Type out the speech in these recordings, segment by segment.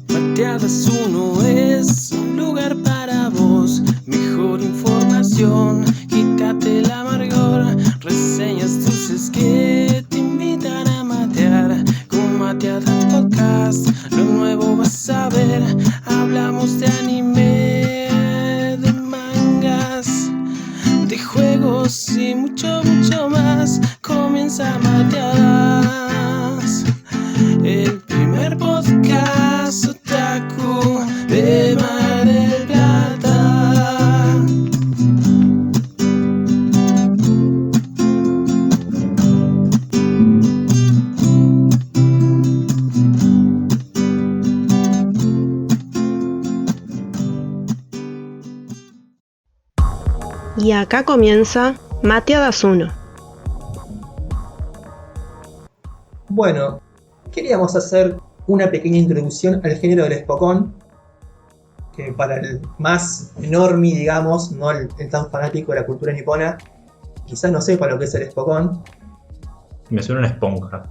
Mateadas 1 es un lugar para vos, mejor información, quítate el amargor, reseñas dulces que te invitan a matear, con Mateadas Podcast, lo nuevo vas a ver, hablamos de anime, de mangas, de juegos y mucho, mucho más, comienza Mateadas, el primer podcast otaku de Mar del Plata. Y acá comienza Mateadas 1. Bueno, queríamos hacer una pequeña introducción al género del Spokon, que para el más normie, digamos, no el tan fanático de la cultura nipona, quizás no sepa lo que es el Spokon. Me suena una esponja.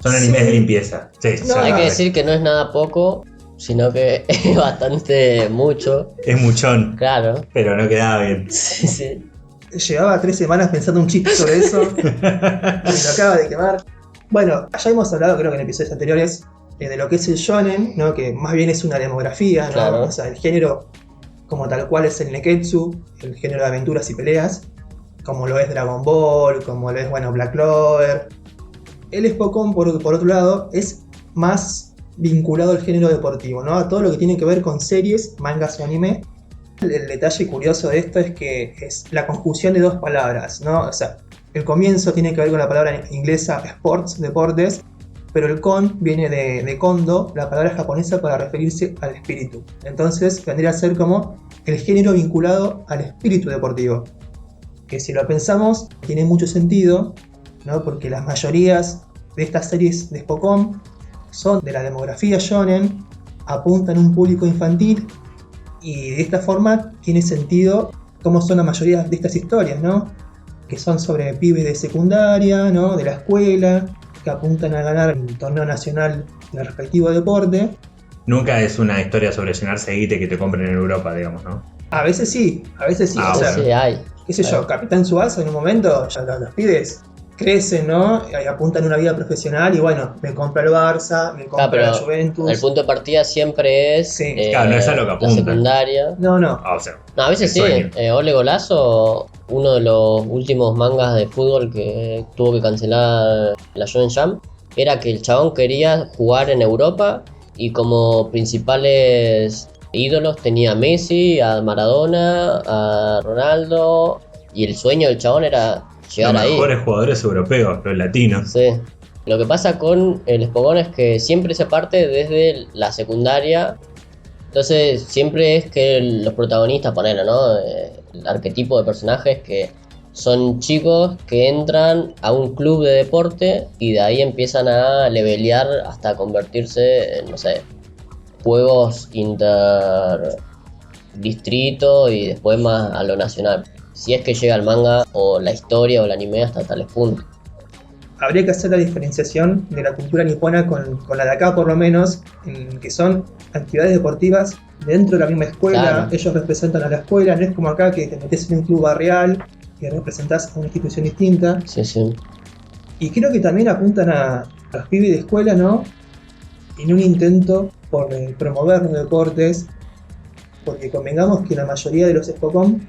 Son animes de limpieza. Sí, No, Hay que decir que no es nada poco, sino que es bastante mucho. Es muchón, Claro. pero no quedaba bien. Sí, sí. Llevaba 3 semanas pensando un chiste sobre eso, y me lo acaba de quemar. Bueno, ya hemos hablado, creo que en episodios anteriores, de lo que es el shonen, ¿no? Que más bien es una demografía, ¿no? Claro. O sea, el género como tal cual es el neketsu, el género de aventuras y peleas, como lo es Dragon Ball, como lo es, bueno, Black Clover. El Spokon, por otro lado, es más vinculado al género deportivo, ¿no? A todo lo que tiene que ver con series, mangas o anime. El detalle curioso de esto es que es la conjunción de dos palabras, ¿no? O sea, el comienzo tiene que ver con la palabra inglesa sports, deportes, pero el kon viene de kondo, la palabra japonesa para referirse al espíritu. Entonces vendría a ser como el género vinculado al espíritu deportivo. Que si lo pensamos, tiene mucho sentido, ¿no? Porque las mayorías de estas series de Spokon son de la demografía shonen, apuntan a un público infantil, y de esta forma tiene sentido cómo son la mayoría de estas historias, ¿no? Que son sobre pibes de secundaria, ¿no? De la escuela, que apuntan a ganar el torneo nacional del respectivo deporte. Nunca es una historia sobre llenarse de guite que te compren en Europa, digamos, ¿no? A veces sí, o sea, Sí, hay. qué sé yo, Capitán Tsubasa en un momento, ya los pibes crecen, ¿no? Y apuntan a una vida profesional y bueno, me compra el Barça, me compra pero la Juventus. el punto de partida siempre es Sí. Claro, no es a lo que la apuntan. secundaria. No. Ah, o sea, No, a veces el sí. sueño. Ole Golazo, uno de los últimos mangas de fútbol que tuvo que cancelar la Shonen Jump, era que el chabón quería jugar en Europa y como principales ídolos tenía a Messi, a Maradona, a Ronaldo, y el sueño del chabón era llegar los ahí. mejores jugadores europeos, los latinos. Sí. Lo que pasa con el Spokon es que siempre se parte desde la secundaria. Entonces siempre es que los protagonistas, ponelo, ¿no? El arquetipo de personajes que son chicos que entran a un club de deporte y de ahí empiezan a levelear hasta convertirse en, no sé, juegos interdistrito y después más a lo nacional. Si es que llega el manga o la historia o el anime hasta tales puntos. Habría que hacer la diferenciación de la cultura nipona con la de acá por lo menos, en que son actividades deportivas dentro de la misma escuela. Claro. Ellos representan a la escuela, no es como acá que te metes en un club barrial y representás a una institución distinta. Sí, sí. Y creo que también apuntan a los pibes de escuela, ¿no? En un intento por promover los deportes, porque convengamos que la mayoría de los Spokon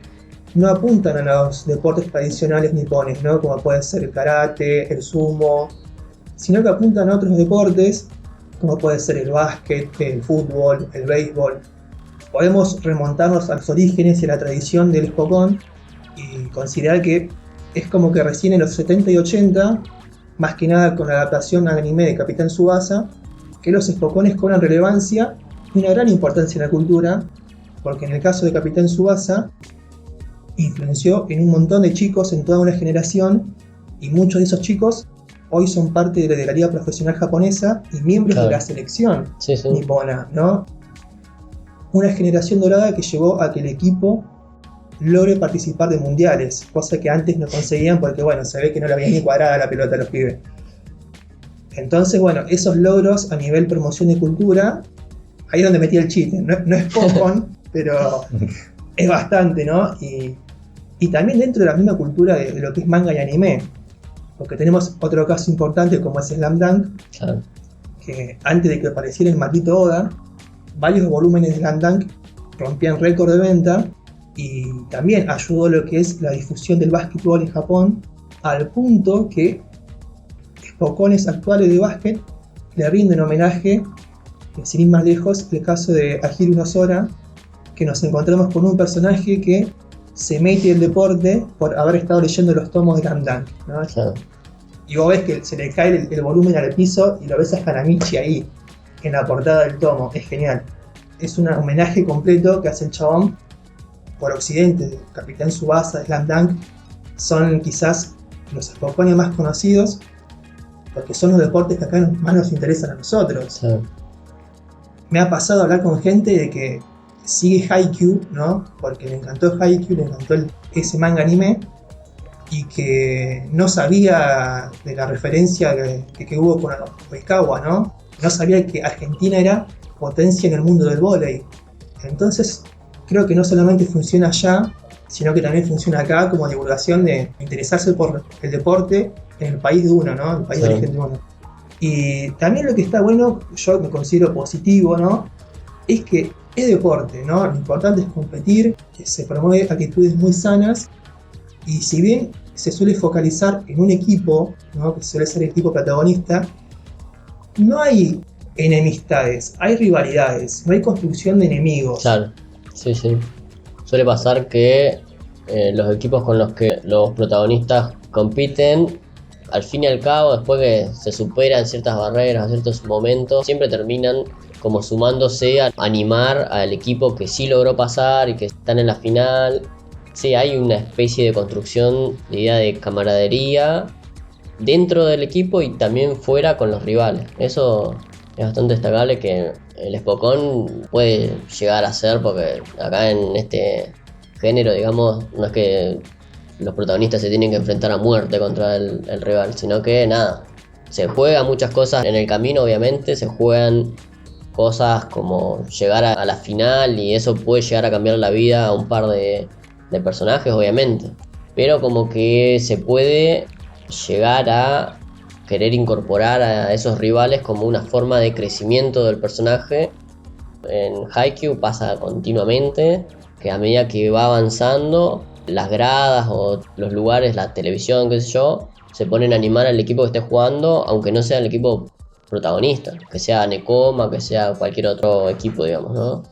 no apuntan a los deportes tradicionales nipones, ¿no? Como puede ser el karate, el sumo, sino que apuntan a otros deportes, como puede ser el básquet, el fútbol, el béisbol. Podemos remontarnos a los orígenes y a la tradición del Spokon y considerar que es como que recién en los 70 y 80, más que nada con la adaptación al anime de Capitán Tsubasa, que los Spokones cobran relevancia y una gran importancia en la cultura, porque en el caso de Capitán Tsubasa influenció en un montón de chicos en toda una generación, y muchos de esos chicos hoy son parte de la liga profesional japonesa y miembros Claro. de la selección Sí, sí. nipona, ¿no? Una generación dorada que llevó a que el equipo logre participar de mundiales, cosa que antes no conseguían porque, bueno, se ve que no le había ni cuadrada la pelota a los pibes. Entonces, bueno, esos logros a nivel promoción y cultura, ahí es donde metí el chiste. No es Pokémon, pero es bastante, ¿no? Y también dentro de la misma cultura de lo que es manga y anime, porque tenemos otro caso importante como es Slam Dunk, Claro. que antes de que apareciera el maldito Oda, varios volúmenes de Slam Dunk rompían récord de venta y también ayudó a lo que es la difusión del básquetbol en Japón, al punto que Pocones actuales de básquet le rinden homenaje, sin ir más lejos, el caso de Ahiru Nosora, que nos encontramos con un personaje que se mete en el deporte por haber estado leyendo los tomos de Slam Dunk, ¿no? Claro. Y vos ves que se le cae el volumen al piso y lo ves a Hanamichi ahí, en la portada del tomo. Es genial. Es un homenaje completo que hace el chabón por Occidente. Capitán Tsubasa, Slam Dunk, son quizás los Pokémon más conocidos porque son los deportes que acá más nos interesan a nosotros. Claro. Me ha pasado hablar con gente de que sigue Haikyuu, ¿no? Porque le encantó Haikyuu, le encantó ese manga anime, y que no sabía de la referencia que hubo con Oikawa, ¿no? No sabía que Argentina era potencia en el mundo del vóley. Entonces, creo que no solamente funciona allá, sino que también funciona acá como divulgación de interesarse por el deporte en el país de uno, ¿no? El país de origen de uno. Y también lo que está bueno, yo me considero positivo, ¿no? Es que es deporte, ¿no? Lo importante es competir, que se promueve actitudes muy sanas, y si bien se suele focalizar en un equipo, ¿no? Que suele ser el equipo protagonista, no hay enemistades, hay rivalidades, no hay construcción de enemigos. Claro, sí, sí. Suele pasar que los equipos con los que los protagonistas compiten, al fin y al cabo, después que se superan ciertas barreras, ciertos momentos, siempre terminan como sumándose a animar al equipo que sí logró pasar y que están en la final. Sí, hay una especie de construcción de idea de camaradería dentro del equipo y también fuera con los rivales. Eso es bastante destacable, que el Spokon puede llegar a ser, porque acá en este género, digamos, no es que los protagonistas se tienen que enfrentar a muerte contra el rival, sino que nada, se juegan muchas cosas en el camino, obviamente, se juegan cosas como llegar a la final, y eso puede llegar a cambiar la vida a un par de personajes, obviamente, pero como que se puede llegar a querer incorporar a esos rivales como una forma de crecimiento del personaje. En Haikyuu pasa continuamente que a medida que va avanzando, las gradas o los lugares, la televisión, qué sé yo, se ponen a animar al equipo que esté jugando, aunque no sea el equipo protagonista, que sea Nekoma, que sea cualquier otro equipo, digamos, ¿no?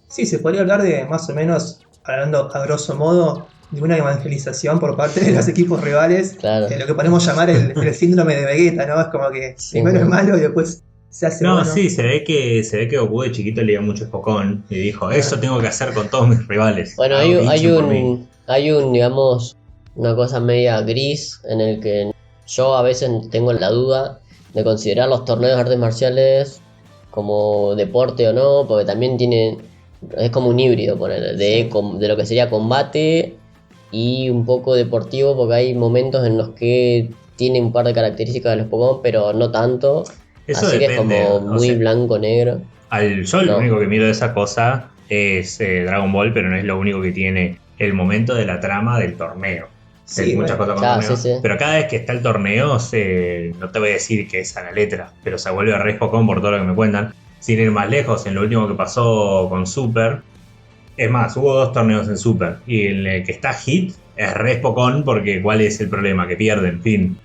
Sí, se podría hablar de más o menos, hablando a grosso modo, de una evangelización por parte de los equipos rivales, Claro. Lo que podemos llamar el síndrome de Vegeta, ¿no? Es como que Sí, primero sí. es malo y después se hace No, bueno. sí, se ve que Goku de chiquito leía mucho Spokon y dijo, eso tengo que hacer con todos mis rivales. Bueno, Hago bicho por mí. hay un, digamos, una cosa media gris en el que yo a veces tengo la duda de considerar los torneos de artes marciales como deporte o no, porque también es como un híbrido, ponele, de lo que sería combate y un poco deportivo, porque hay momentos en los que tiene un par de características de los Pokémon, pero no tanto. Eso Así que depende, es como o muy sea, blanco-negro. Yo lo No. único que miro de esa cosa es Dragon Ball, pero no es lo único que tiene el momento de la trama del torneo. Sí, Hay muchas bueno, cosas con claro, torneo. sí, sí. Pero cada vez que está el torneo, no te voy a decir que es a la letra, pero se vuelve re Spokon por todo lo que me cuentan. Sin ir más lejos, en lo último que pasó con Super, es más, hubo 2 torneos en Super, y en el que está Hit es re Spokon, porque ¿cuál es el problema? Que pierden, fin.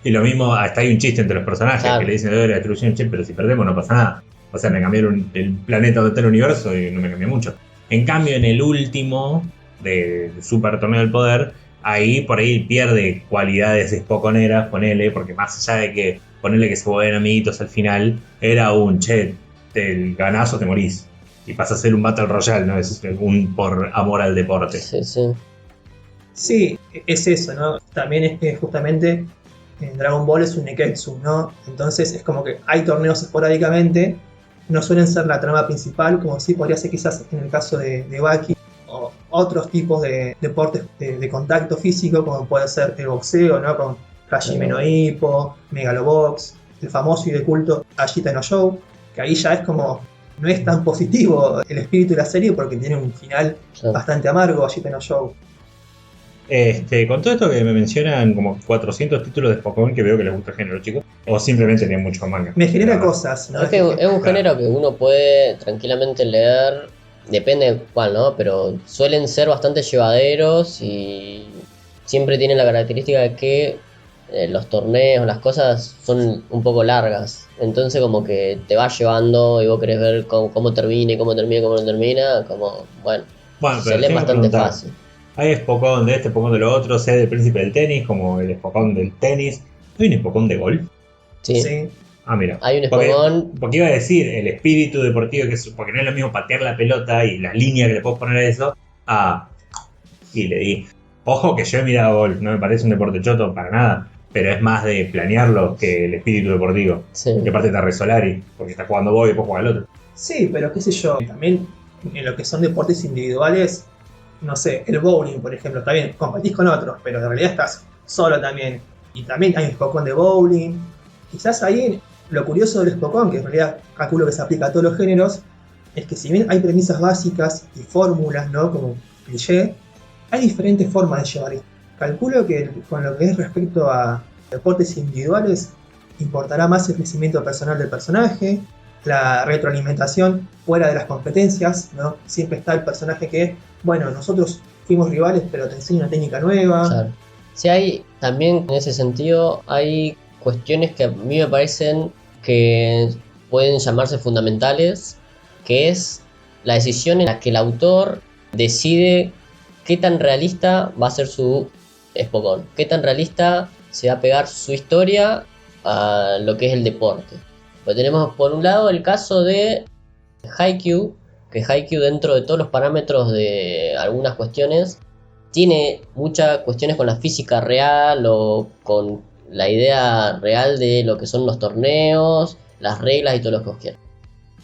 Y lo mismo, hasta hay un chiste entre los personajes, Claro. que le dicen, la destrucción, che, pero si perdemos no pasa nada. O sea, me cambiaron el planeta donde está el universo y no me cambió mucho. En cambio, en el último de Super Torneo del Poder, ahí por ahí pierde cualidades spoconeras, ponele, porque más allá de que ponele que se vuelven amiguitos al final, era un, che, el ganazo te morís. Y pasa a ser un Battle Royale, ¿no? Es un por amor al deporte. Sí, sí. Sí, es eso, ¿no? También es que justamente en Dragon Ball es un Neketsu, ¿no? Entonces es como que hay torneos esporádicamente, no suelen ser la trama principal, como sí podría ser quizás en el caso de Baki, o otros tipos de deportes de contacto físico, como puede ser el boxeo, ¿no? Con Hajime no Ippo, Megalobox, el famoso y de culto Ashita no Joe, que ahí ya es como, no es tan positivo el espíritu de la serie porque tiene un final bastante amargo, Ashita no Joe. Con todo esto que me mencionan como 400 títulos de Pokémon que veo que les gusta el género, chicos, o simplemente tienen mucho manga. Me genera cosas, ¿no? Es que es un género que uno puede tranquilamente leer, depende de cuál, ¿no? Pero suelen ser bastante llevaderos y siempre tienen la característica de que los torneos, las cosas son un poco largas. Entonces como que te va llevando y vos querés ver cómo termina, cómo no termina, como, bueno se lee bastante fácil. Hay Spokon de este, Spokon de lo otro, sé del príncipe del tenis, como el Spokon del tenis. ¿Hay un Spokon de golf? Sí. Ah, mira. Hay un Spokon. Porque iba a decir, el espíritu deportivo, porque no es lo mismo patear la pelota y la línea que le puedo poner a eso. Y le di. Ojo que yo he mirado golf, no me parece un deporte choto para nada, pero es más de planearlo que el espíritu deportivo. Sí. Y aparte está Resolari, porque está jugando vos y después juega el otro. Sí, pero qué sé yo, también en lo que son deportes individuales, no sé, el bowling, por ejemplo, está bien, competís con otros, pero en realidad estás solo también. Y también hay un Spokon de bowling. Quizás ahí lo curioso del Spokon, que en realidad calculo que se aplica a todos los géneros, es que si bien hay premisas básicas y fórmulas, ¿no? Como cliché, hay diferentes formas de llevar esto. Calculo que con lo que es respecto a deportes individuales, importará más el crecimiento personal del personaje, la retroalimentación fuera de las competencias, ¿no? Siempre está el personaje que, bueno, nosotros fuimos rivales, pero te enseño una técnica nueva. Claro. Sí, hay también en ese sentido, hay cuestiones que a mí me parecen que pueden llamarse fundamentales, que es la decisión en la que el autor decide qué tan realista va a ser su Spokon, qué tan realista se va a pegar su historia a lo que es el deporte. Pues tenemos por un lado el caso de Haikyuu, que Haikyuu dentro de todos los parámetros de algunas cuestiones tiene muchas cuestiones con la física real o con la idea real de lo que son los torneos, las reglas y todo lo que os quieran.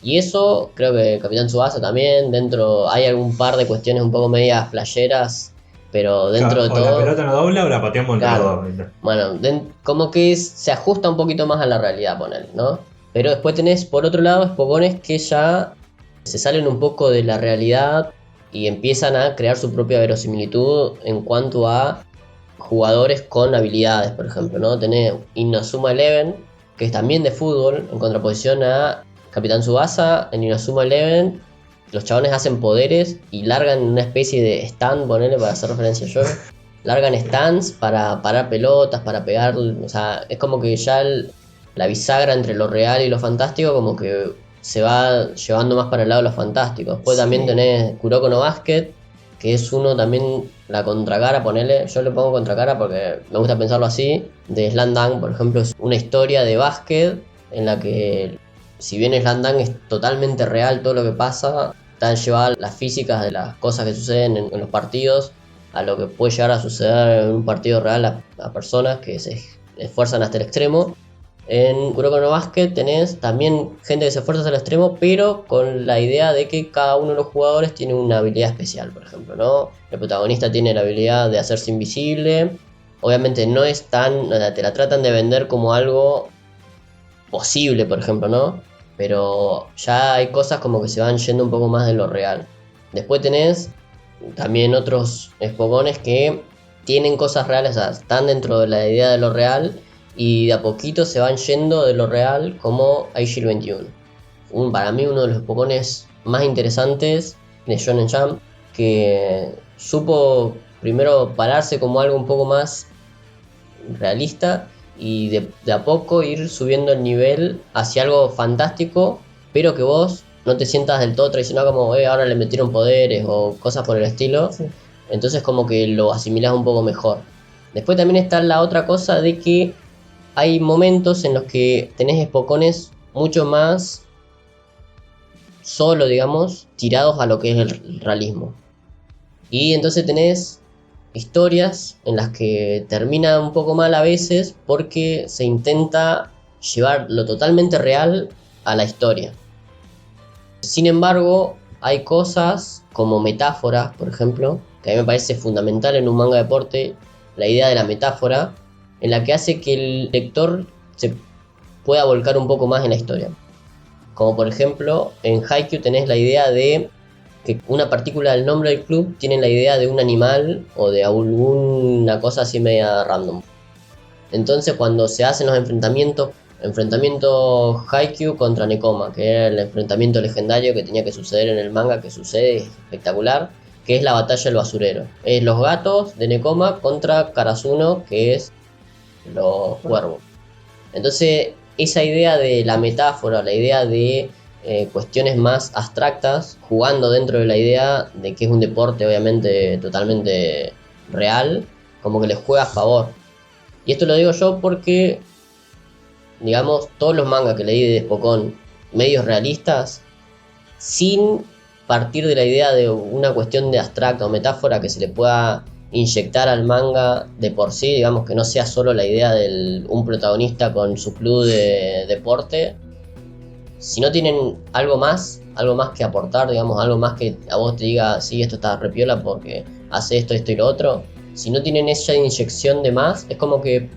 Y eso creo que Capitán Tsubasa también, dentro hay algún par de cuestiones un poco medias flasheras, pero dentro de todo... O la pelota no dobla o la pateamos entre los dos. Bueno, como que se ajusta un poquito más a la realidad, ponerle, ¿no? Pero después tenés, por otro lado, Spokones que ya se salen un poco de la realidad y empiezan a crear su propia verosimilitud en cuanto a jugadores con habilidades, por ejemplo, ¿no? Tenés Inazuma Eleven, que es también de fútbol, en contraposición a Capitán Tsubasa. En Inazuma Eleven los chabones hacen poderes y largan una especie de stand, ponele para hacer referencia yo. Largan stands para parar pelotas, para pegar, o sea, es como que ya la bisagra entre lo real y lo fantástico como que se va llevando más para el lado de lo fantástico. Después también tenés Kuroko no Basket, que es uno también, la contracara, ponele, yo le pongo contracara porque me gusta pensarlo así, de Slam Dunk, por ejemplo, es una historia de básquet en la que, si bien Slam Dunk es totalmente real todo lo que pasa, están llevadas las físicas de las cosas que suceden en los partidos a lo que puede llegar a suceder en un partido real a personas que se esfuerzan hasta el extremo. En Kuroko no Basket tenés también gente que se esfuerza hasta el extremo, pero con la idea de que cada uno de los jugadores tiene una habilidad especial, por ejemplo, ¿no? El protagonista tiene la habilidad de hacerse invisible. Obviamente no es tan... te la tratan de vender como algo posible, por ejemplo, ¿no? Pero ya hay cosas como que se van yendo un poco más de lo real. Después tenés también otros Spokones que tienen cosas reales, o sea, están dentro de la idea de lo real y de a poquito se van yendo de lo real, como Aishil 21. Para mí uno de los Spokones más interesantes de Shonen Jump, que supo primero pararse como algo un poco más realista y de a poco ir subiendo el nivel hacia algo fantástico, pero que vos no te sientas del todo traicionado como ahora le metieron poderes o cosas por el estilo. Sí. Entonces como que lo asimilás un poco mejor. Después también está la otra cosa de que hay momentos en los que tenés Spokones mucho más solo, digamos, tirados a lo que es el realismo. Y entonces tenés historias en las que termina un poco mal a veces porque se intenta llevar lo totalmente real a la historia. Sin embargo, hay cosas como metáforas, por ejemplo, que a mí me parece fundamental en un manga de deporte, la idea de la metáfora, en la que hace que el lector se pueda volcar un poco más en la historia. Como por ejemplo, en Haikyuu tenés la idea de que una partícula del nombre del club tiene la idea de un animal o de alguna cosa así media random. Entonces cuando se hacen los enfrentamiento Haikyuu contra Nekoma, que era el enfrentamiento legendario que tenía que suceder en el manga, que sucede, es espectacular, que es la batalla del basurero. Es los gatos de Nekoma contra Karasuno, que es los cuervos. Entonces esa idea de la metáfora, la idea de cuestiones más abstractas, jugando dentro de la idea de que es un deporte obviamente totalmente real, como que les juega a favor. Y esto lo digo yo porque, digamos, todos los mangas que leí de Spokon, medios realistas, sin partir de la idea de una cuestión de abstracta o metáfora que se le pueda inyectar al manga de por sí, digamos, que no sea solo la idea de un protagonista con su club de deporte. Si no tienen algo más que aportar, digamos, algo más que a vos te diga, sí, esto está repiola porque hace esto y lo otro, si no tienen esa inyección de más, es como que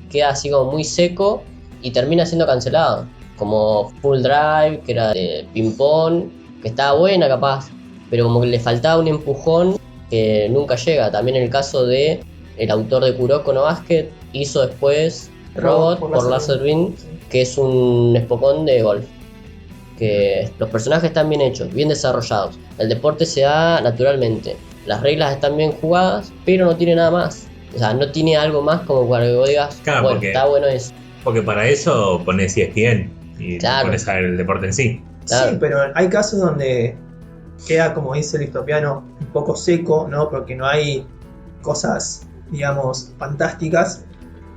queda así como muy seco y termina siendo cancelado. Como Full Drive, que era de ping-pong, que estaba buena capaz, pero como que le faltaba un empujón que nunca llega. También el caso de el autor de Kuroko no Basket, hizo después Robot por Laser Beam, que es un Spokon de golf. Que los personajes están bien hechos, bien desarrollados, el deporte se da naturalmente, las reglas están bien jugadas, pero no tiene nada más. O sea, no tiene algo más como para que vos digas, claro, bueno, está bueno eso. Porque para eso pones ESPN y claro, pones a ver el deporte en sí. Claro. Sí, pero hay casos donde queda, como dice el Listopiano, un poco seco, ¿no? Porque no hay cosas, digamos, fantásticas,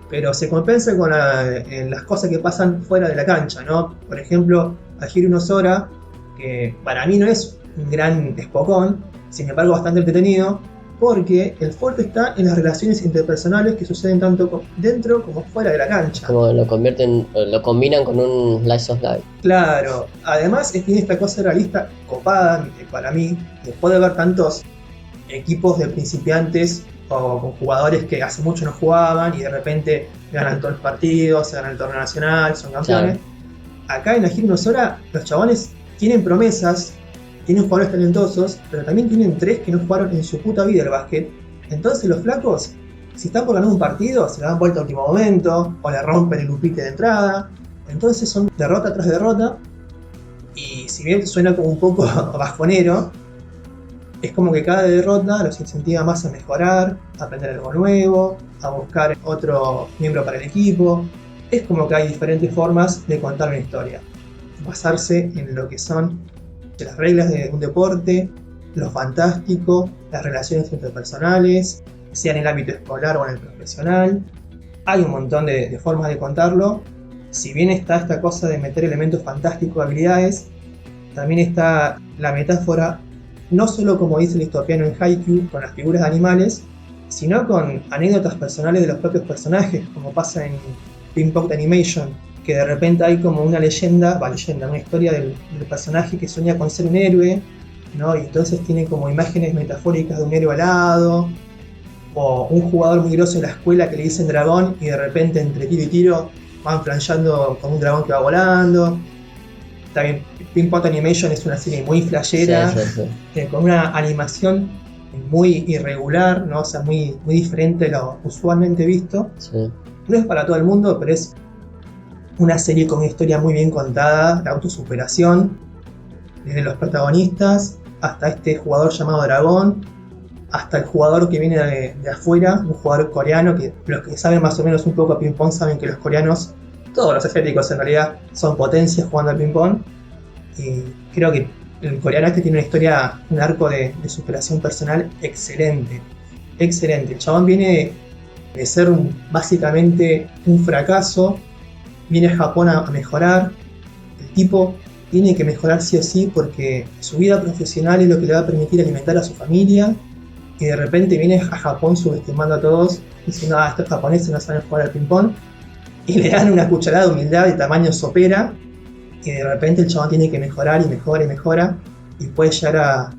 pero se compensa con las cosas que pasan fuera de la cancha, ¿no? Por ejemplo, Ahiru no Sora, que para mí no es un gran Spokon, sin embargo bastante entretenido, porque el fuerte está en las relaciones interpersonales que suceden tanto dentro como fuera de la cancha. Como lo combinan con un Slice of Life. Claro, además tiene esta cosa realista copada para mí, después de ver tantos equipos de principiantes o con jugadores que hace mucho no jugaban y de repente ganan todos los partidos, se ganan el torneo nacional, son campeones. Claro. Acá en Ahiru no Sora los chabones tienen promesas, tienen jugadores talentosos, pero también tienen 3 que no jugaron en su puta vida el básquet. Entonces los flacos, si están por ganar un partido, se le dan vuelta a último momento, o le rompen el upite de entrada. Entonces son derrota tras derrota, y si bien suena como un poco bajonero, es como que cada derrota los incentiva más a mejorar, a aprender algo nuevo, a buscar otro miembro para el equipo. Es como que hay diferentes formas de contar una historia. Basarse en lo que son las reglas de un deporte, lo fantástico, las relaciones interpersonales, sea en el ámbito escolar o en el profesional. Hay un montón de formas de contarlo. Si bien está esta cosa de meter elementos fantásticos, habilidades, también está la metáfora, no solo como dice el Listopiano en Haikyuu, con las figuras de animales, sino con anécdotas personales de los propios personajes, como pasa en Ping Pong Animation, que de repente hay como una leyenda, una historia del personaje que sueña con ser un héroe, ¿no? Y entonces tiene como imágenes metafóricas de un héroe alado, o un jugador muy groso en la escuela que le dicen dragón y de repente entre tiro y tiro van flanchando con un dragón que va volando. También Ping Pong Animation es una serie muy flashera, sí. Con una animación muy irregular, ¿no? O sea, muy diferente a lo usualmente visto. Sí. No es para todo el mundo, pero es una serie con una historia muy bien contada, la autosuperación, desde los protagonistas hasta este jugador llamado Dragón, hasta el jugador que viene de afuera, un jugador coreano, que los que saben más o menos un poco a ping pong saben que los coreanos, todos los asiáticos en realidad, son potencias jugando al ping pong, y creo que el coreano tiene una historia, un arco de superación personal excelente. El chabón viene de ser básicamente un fracaso, viene a Japón a mejorar. El tipo tiene que mejorar sí o sí porque su vida profesional es lo que le va a permitir alimentar a su familia y de repente viene a Japón subestimando a todos, diciendo, estos japoneses no saben jugar al ping-pong, y le dan una cucharada de humildad de tamaño sopera, y de repente el chabón tiene que mejorar y mejora, y puede llegar a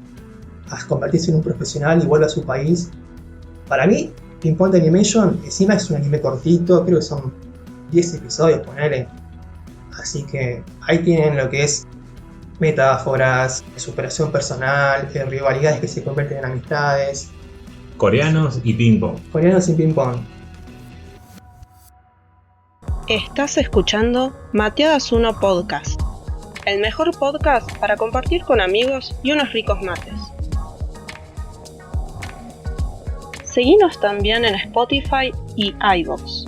convertirse en un profesional y vuelve a su país. Para mí, Ping Pong The Animation, encima es un anime cortito, creo que son 10 episodios, ponele. Así que ahí tienen lo que es metáforas, superación personal, rivalidades que se convierten en amistades. Coreanos y ping-pong. Coreanos y ping-pong. Estás escuchando Mateadas 1 Podcast, el mejor podcast para compartir con amigos y unos ricos mates. Seguinos también en Spotify y iVoox.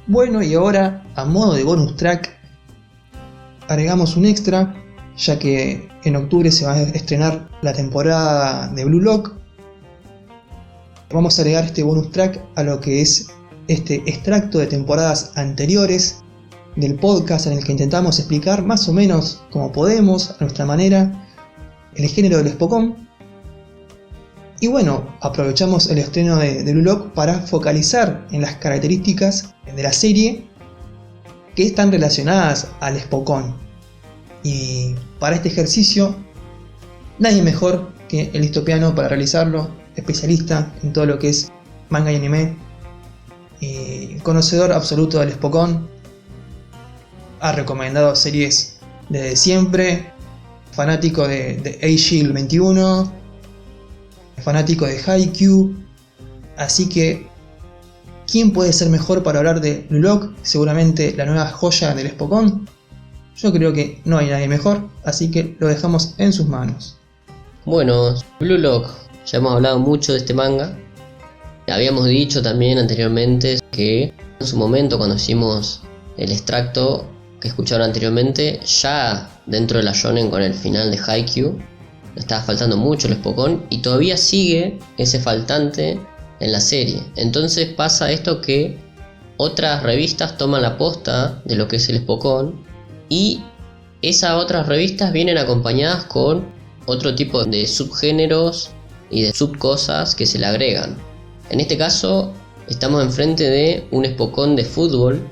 Bueno, y ahora, a modo de bonus track, agregamos un extra, ya que en octubre se va a estrenar la temporada de Blue Lock. Vamos a agregar este bonus track a lo que es este extracto de temporadas anteriores del podcast, en el que intentamos explicar más o menos como podemos, a nuestra manera, el género del Spokon. Y bueno, aprovechamos el estreno de Blue Lock para focalizar en las características de la serie que están relacionadas al Spokon. Y para este ejercicio, nadie mejor que el Listopiano para realizarlo, especialista en todo lo que es manga y anime, y conocedor absoluto del Spokon. Ha recomendado series desde siempre, fanático de A-Shield 21, fanático de Haikyuu, así que ¿quién puede ser mejor para hablar de Blue Lock? Seguramente la nueva joya del Spokon. Yo creo que no hay nadie mejor, así que lo dejamos en sus manos. Bueno, Blue Lock, ya hemos hablado mucho de este manga. Habíamos dicho también anteriormente que en su momento, cuando hicimos el extracto que escucharon anteriormente, ya dentro de la shonen con el final de Haikyuu, le estaba faltando mucho el Spokon y todavía sigue ese faltante en la serie. Entonces pasa esto que otras revistas toman la posta de lo que es el Spokon y esas otras revistas vienen acompañadas con otro tipo de subgéneros y de subcosas que se le agregan. En este caso estamos enfrente de un Spokon de fútbol,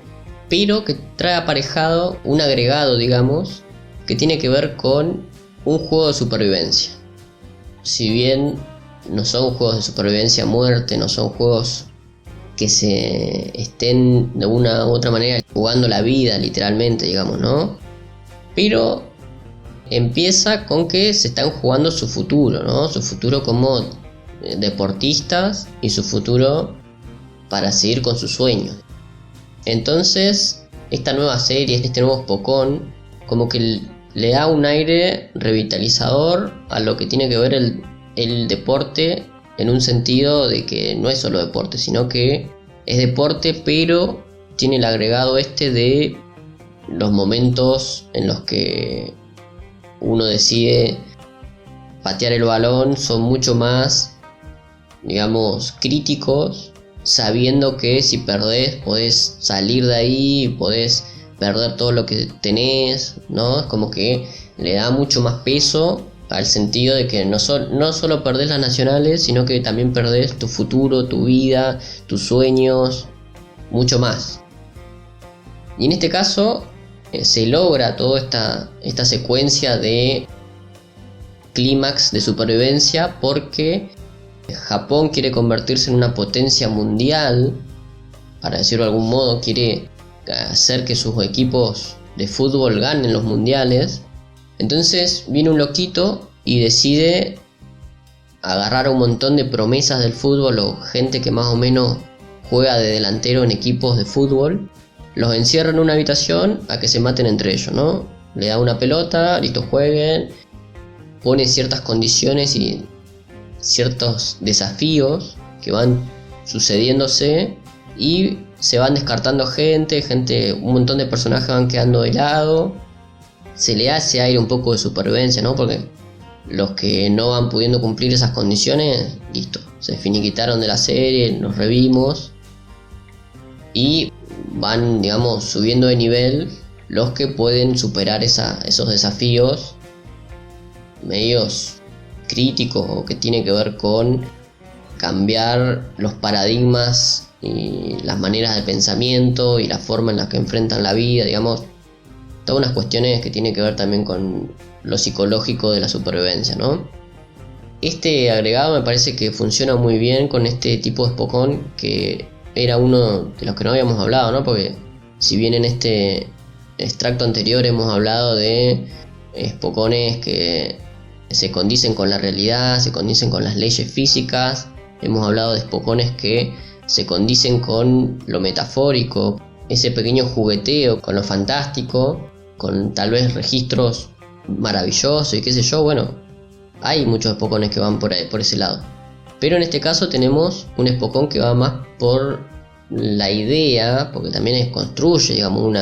pero que trae aparejado un agregado, digamos, que tiene que ver con un juego de supervivencia. Si bien no son juegos de supervivencia a muerte, no son juegos que se estén de una u otra manera jugando la vida literalmente, digamos, ¿no? Pero empieza con que se están jugando su futuro, ¿no? Su futuro como deportistas y su futuro para seguir con sus sueños. Entonces, esta nueva serie, este nuevo Spokon, como que le da un aire revitalizador a lo que tiene que ver el deporte, en un sentido de que no es solo deporte, sino que es deporte, pero tiene el agregado de los momentos en los que uno decide patear el balón, son mucho más, digamos, críticos, sabiendo que si perdés podés salir de ahí, podés perder todo lo que tenés, ¿no? Es como que le da mucho más peso al sentido de que no solo perdés las nacionales, sino que también perdés tu futuro, tu vida, tus sueños, mucho más. Y en este caso se logra toda esta secuencia de clímax de supervivencia porque Japón quiere convertirse en una potencia mundial, para decirlo de algún modo, quiere hacer que sus equipos de fútbol ganen los mundiales. Entonces viene un loquito y decide agarrar a un montón de promesas del fútbol o gente que más o menos juega de delantero en equipos de fútbol, los encierra en una habitación a que se maten entre ellos, ¿no? Le da una pelota, listo, jueguen, pone ciertas condiciones y ciertos desafíos que van sucediéndose y se van descartando gente, un montón de personajes van quedando de lado. Se le hace aire un poco de supervivencia, ¿no? Porque los que no van pudiendo cumplir esas condiciones, listo, se finiquitaron de la serie, nos revimos y van, digamos, subiendo de nivel los que pueden superar esos desafíos medios críticos o que tiene que ver con cambiar los paradigmas y las maneras de pensamiento y la forma en la que enfrentan la vida, digamos, todas unas cuestiones que tienen que ver también con lo psicológico de la supervivencia, ¿no? Este agregado me parece que funciona muy bien con este tipo de Spokón, que era uno de los que no habíamos hablado, ¿no? Porque si bien en este extracto anterior hemos hablado de Spokones que se condicen con la realidad, se condicen con las leyes físicas, hemos hablado de Spokones que se condicen con lo metafórico, ese pequeño jugueteo con lo fantástico, con tal vez registros maravillosos y qué sé yo. Bueno, hay muchos Spokones que van por ese lado, pero en este caso tenemos un Spokón que va más por la idea, porque también construye, digamos,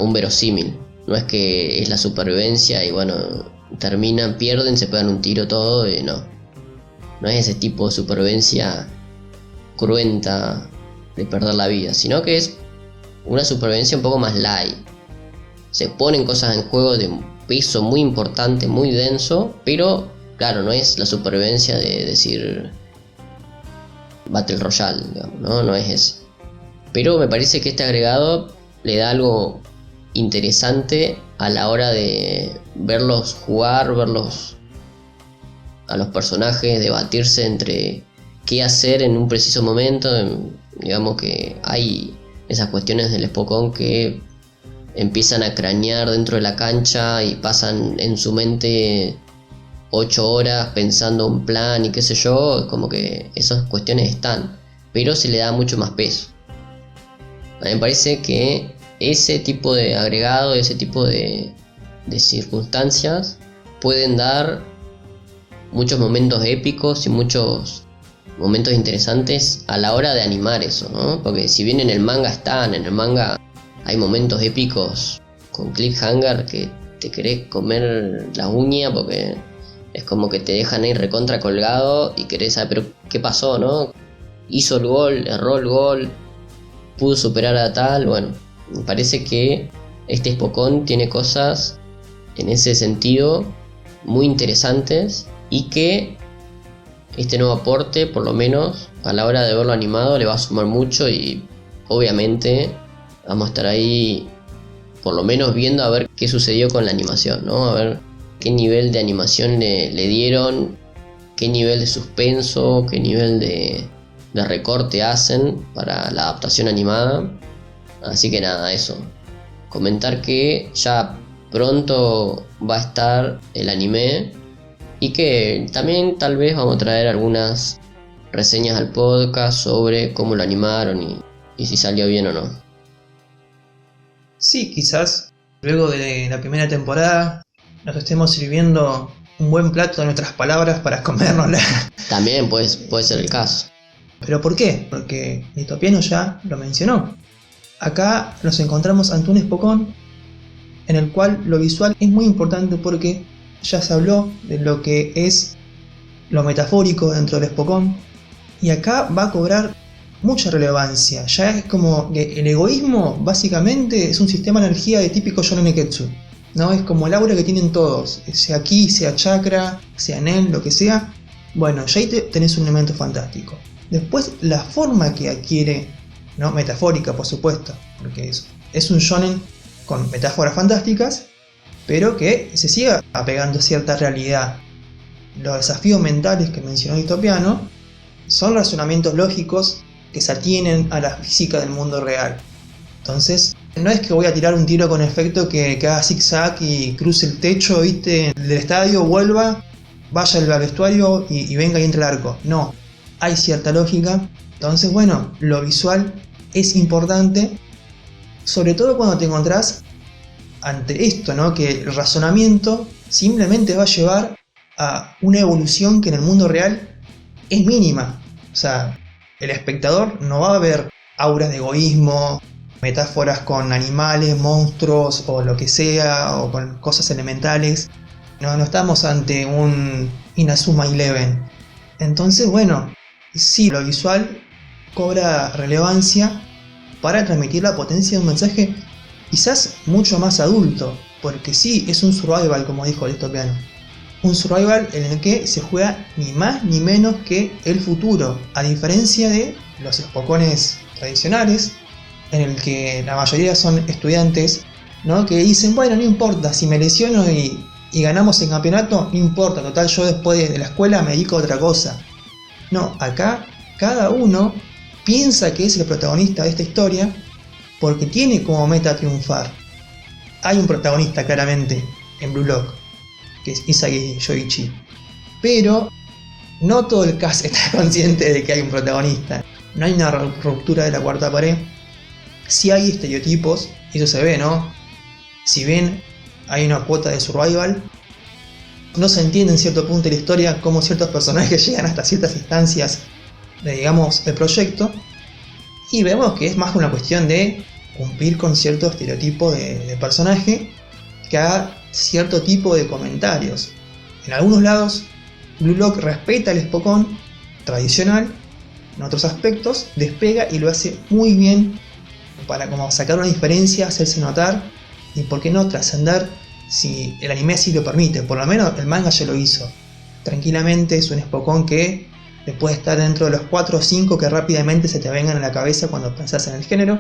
un verosímil. No es que es la supervivencia y bueno, terminan, pierden, se pegan un tiro todo y no es ese tipo de supervivencia cruenta de perder la vida, sino que es una supervivencia un poco más light. Se ponen cosas en juego de un peso muy importante, muy denso, pero claro, no es la supervivencia de decir Battle Royale, digamos, no es ese. Pero me parece que este agregado le da algo interesante a la hora de verlos jugar, verlos a los personajes, debatirse entre qué hacer en un preciso momento. Digamos que hay esas cuestiones del Spokón que empiezan a cranear dentro de la cancha y pasan en su mente 8 horas pensando un plan y qué sé yo, como que esas cuestiones están, pero se le da mucho más peso. A mí me parece que ese tipo de agregado, ese tipo de circunstancias pueden dar muchos momentos épicos y muchos momentos interesantes a la hora de animar eso, ¿no? Porque si bien en el manga hay momentos épicos con cliffhanger que te querés comer la uña porque es como que te dejan ahí recontra colgado y querés saber, pero ¿qué pasó, no? Hizo el gol, erró el gol, pudo superar a tal. Bueno, me parece que este Spokón tiene cosas en ese sentido muy interesantes y que este nuevo aporte, por lo menos a la hora de verlo animado, le va a sumar mucho y obviamente vamos a estar ahí por lo menos viendo a ver qué sucedió con la animación, ¿no? A ver qué nivel de animación le dieron, qué nivel de suspenso, qué nivel de recorte hacen para la adaptación animada. Así que nada, eso. Comentar que ya pronto va a estar el anime y que también tal vez vamos a traer algunas reseñas al podcast sobre cómo lo animaron y si salió bien o no. Sí, quizás luego de la primera temporada nos estemos sirviendo un buen plato de nuestras palabras para comérnosla. También puede ser el caso. ¿Pero por qué? Porque Distopiano ya lo mencionó. Acá nos encontramos ante un Spokón en el cual lo visual es muy importante porque ya se habló de lo que es lo metafórico dentro del Spokón y acá va a cobrar mucha relevancia. Ya es como que el egoísmo básicamente es un sistema de energía de típico shonen neketsu, ¿no? Es como el aura que tienen todos, sea ki, sea chakra, sea nen, lo que sea. Bueno, ya ahí tenés un elemento fantástico. Después la forma que adquiere, ¿no? Metafórica por supuesto, porque es un shonen con metáforas fantásticas, pero que se siga apegando a cierta realidad. Los desafíos mentales que mencionó Distopiano son razonamientos lógicos que se atienen a la física del mundo real. Entonces, no es que voy a tirar un tiro con efecto que haga zigzag y cruce el techo, ¿viste? Del estadio, vuelva, vaya al vestuario y venga y entre el arco. No, hay cierta lógica. Entonces, bueno, lo visual es importante, sobre todo cuando te encontrás ante esto, ¿no? Que el razonamiento simplemente va a llevar a una evolución que en el mundo real es mínima. O sea, el espectador no va a ver auras de egoísmo, metáforas con animales, monstruos o lo que sea, o con cosas elementales. No estamos ante un Inazuma Eleven. Entonces, bueno, sí, lo visual cobra relevancia para transmitir la potencia de un mensaje quizás mucho más adulto, porque sí, es un survival, como dijo Listopiano. Un survival en el que se juega ni más ni menos que el futuro, a diferencia de los espocones tradicionales, en el que la mayoría son estudiantes, ¿no? Que dicen, bueno, no importa, si me lesiono y ganamos el campeonato, no importa, total, yo después de la escuela me dedico a otra cosa. No, acá cada uno piensa que es el protagonista de esta historia porque tiene como meta triunfar. Hay un protagonista claramente en Blue Lock, que es Isagi Yoichi, pero no todo el cast está consciente de que hay un protagonista. No hay una ruptura de la cuarta pared. Sí hay estereotipos, y eso se ve, ¿no? Si bien hay una cuota de survival, no se entiende en cierto punto de la historia cómo ciertos personajes llegan hasta ciertas instancias de, digamos, el proyecto, y vemos que es más una cuestión de cumplir con cierto estereotipo de personaje que haga cierto tipo de comentarios. En algunos lados, Blue Lock respeta el Spokon tradicional, en otros aspectos despega y lo hace muy bien para como sacar una diferencia, hacerse notar y por qué no trascender si el anime así lo permite. Por lo menos el manga ya lo hizo. Tranquilamente es un Spokon que puede estar dentro de los 4 o 5 que rápidamente se te vengan a la cabeza cuando pensás en el género.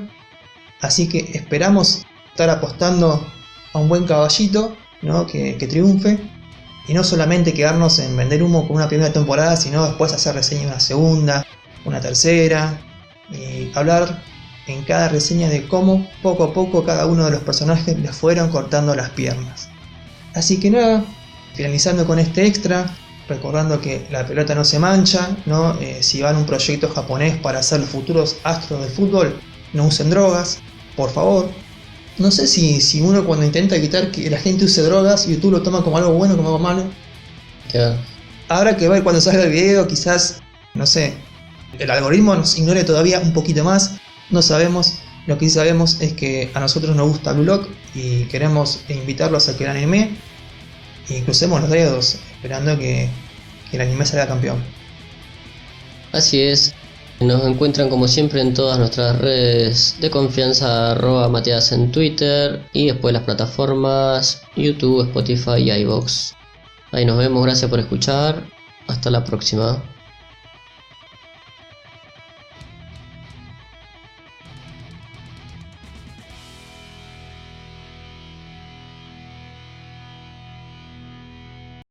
Así que esperamos estar apostando a un buen caballito, ¿no? que triunfe. Y no solamente quedarnos en vender humo con una primera temporada, sino después hacer reseña de una segunda, una tercera, y hablar en cada reseña de cómo poco a poco cada uno de los personajes les fueron cortando las piernas. Así que nada, finalizando con este extra, recordando que la pelota no se mancha, ¿no? Si van a un proyecto japonés para ser los futuros astros del fútbol, no usen drogas, por favor. No sé si uno cuando intenta evitar que la gente use drogas, YouTube lo toma como algo bueno o como algo malo. Claro. Habrá que ver cuando salga el video, quizás, no sé, el algoritmo nos ignore todavía un poquito más, no sabemos. Lo que sí sabemos es que a nosotros nos gusta Blue Lock y queremos invitarlos a que el anime y crucemos los dedos esperando que el anime salga campeón. Así es. Nos encuentran como siempre en todas nuestras redes de confianza, @Matías en Twitter y después las plataformas YouTube, Spotify y iVoox. Ahí nos vemos, gracias por escuchar. Hasta la próxima.